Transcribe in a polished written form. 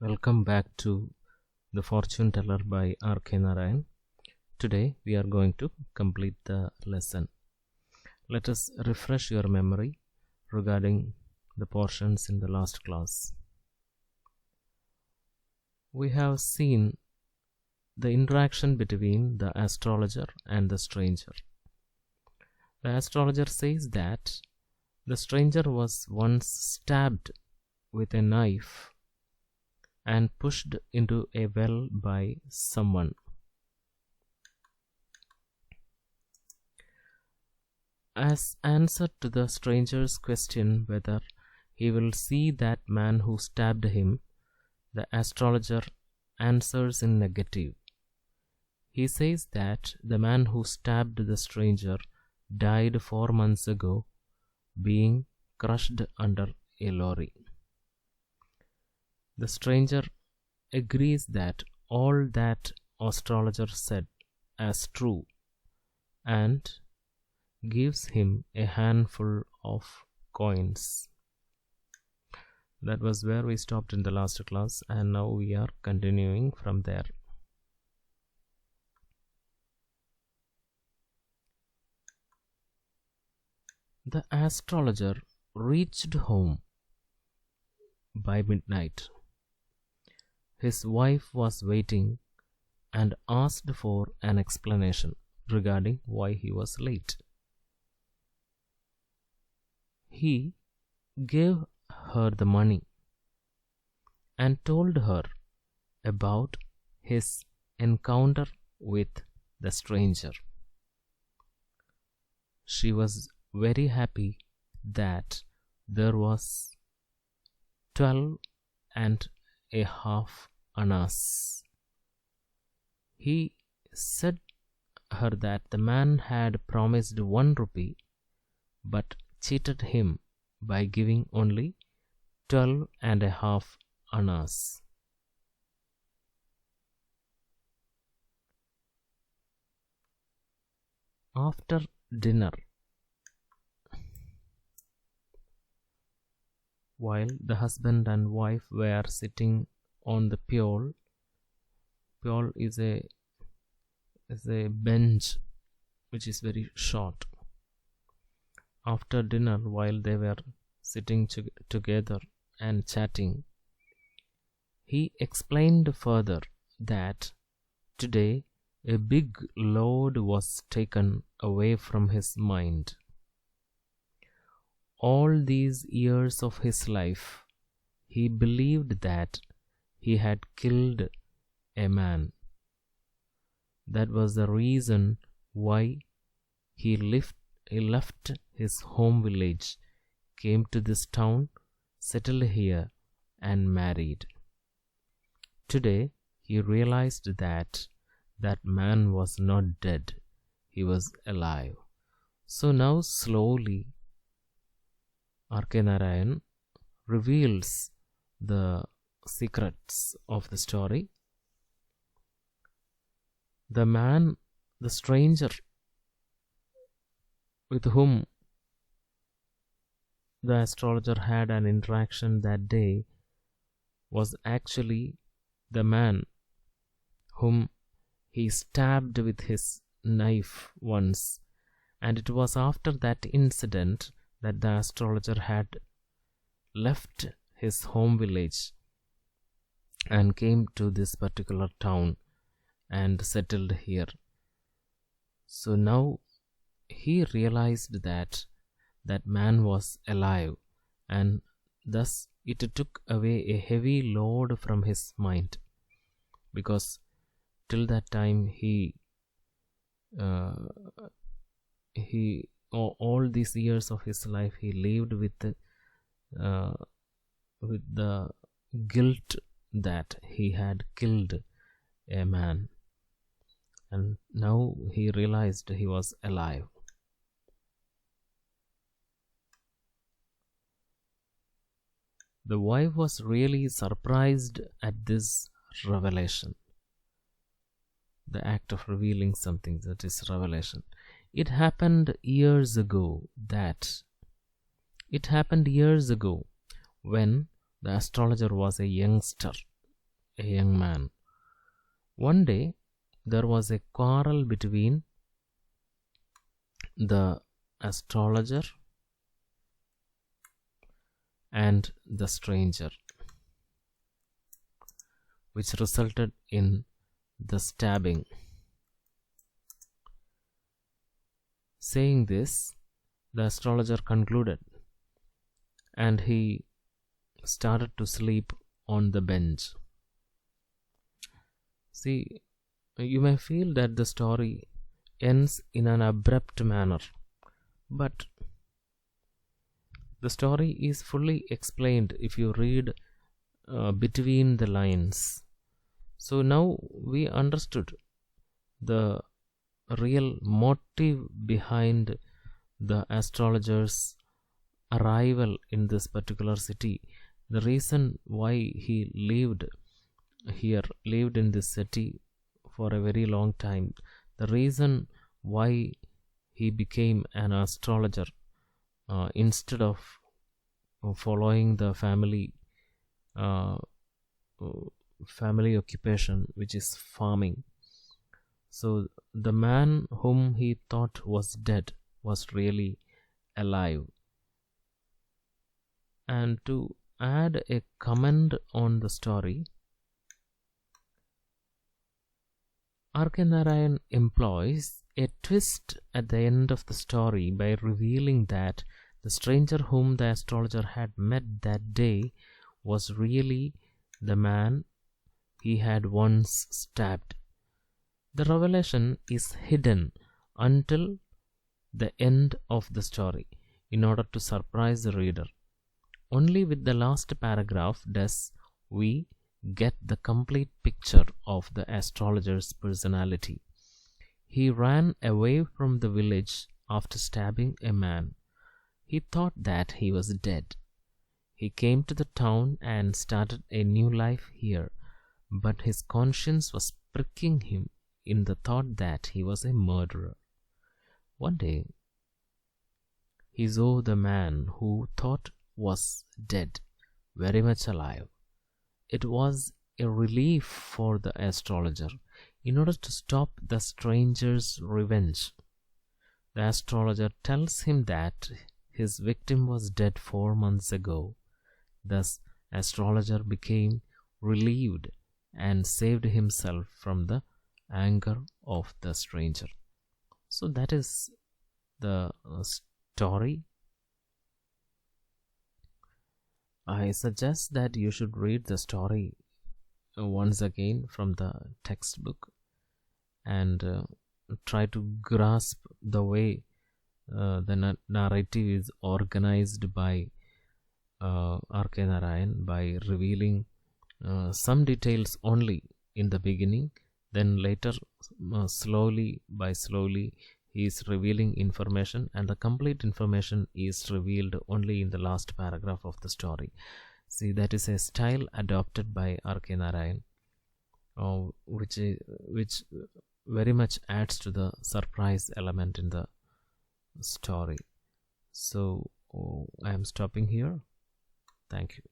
Welcome back to The Fortune Teller by R.K. Narayan. Today we are going to complete the lesson. Let us refresh your memory regarding the portions in the last class. We have seen the interaction between the astrologer and the stranger. The astrologer says that the stranger was once stabbed with a knife and pushed into a well by someone. As answer to the stranger's question whether he will see that man who stabbed him, the astrologer answers in negative. He says that the man who stabbed the stranger died 4 months ago, being crushed under a lorry. The stranger agrees that all that astrologer said as true and gives him a handful of coins. That was where we stopped in the last class, and now we are continuing from there. The astrologer reached home by midnight. His wife was waiting and asked for an explanation regarding why he was late. He gave her the money and told her about his encounter with the stranger. She was very happy that there was 12.5 annas. He said her that the man had promised 1 rupee but cheated him by giving only 12.5 annas. After dinner, while the husband and wife were sitting on the pyol is a bench which is very short. After dinner, while they were sitting together and chatting, he explained further that today a big load was taken away from his mind. All these years of his life, he believed that he had killed a man. That was the reason why he left his home village, came to this town, settled here, and married. Today, he realized that that man was not dead, he was alive. So now slowly, R.K. Narayan reveals the secrets of the story. The man, the stranger with whom the astrologer had an interaction that day, was actually the man whom he stabbed with his knife once, and it was after that incident that the astrologer had left his home village and came to this particular town and settled here. So now he realized that that man was alive, and thus it took away a heavy load from his mind, because till that time all these years of his life he lived with the guilt that he had killed a man, and now he realized he was alive. The wife was really surprised at this revelation, the act of revealing something, that is revelation. It happened years ago when the astrologer was a youngster, a young man. One day, there was a quarrel between the astrologer and the stranger, which resulted in the stabbing. Saying this, the astrologer concluded, and he started to sleep on the bench. See, you may feel that the story ends in an abrupt manner, but the story is fully explained if you read between the lines. So now we understood the real motive behind the astrologer's arrival in this particular city, the reason why he lived in this city for a very long time, the reason why he became an astrologer instead of following the family occupation, which is farming. So the man whom he thought was dead was really alive. And to add a comment on the story, R.K. Narayan employs a twist at the end of the story by revealing that the stranger whom the astrologer had met that day was really the man he had once stabbed. The revelation is hidden until the end of the story in order to surprise the reader. Only with the last paragraph does we get the complete picture of the astrologer's personality. He ran away from the village after stabbing a man. He thought that he was dead. He came to the town and started a new life here, but his conscience was pricking him in the thought that he was a murderer. One day, he saw the man who thought was dead very much alive. It was a relief for the astrologer. In order to stop the stranger's revenge, the astrologer tells him that his victim was dead 4 months ago. Thus, astrologer became relieved and saved himself from the anger of the stranger. So that is the story. I suggest that you should read the story once again from the textbook and try to grasp the way the narrative is organized by R.K. Narayan, by revealing some details only in the beginning, then later slowly he is revealing information, and the complete information is revealed only in the last paragraph of the story. See, that is a style adopted by R.K. Narayan, which very much adds to the surprise element in the story. So I am stopping here. Thank you.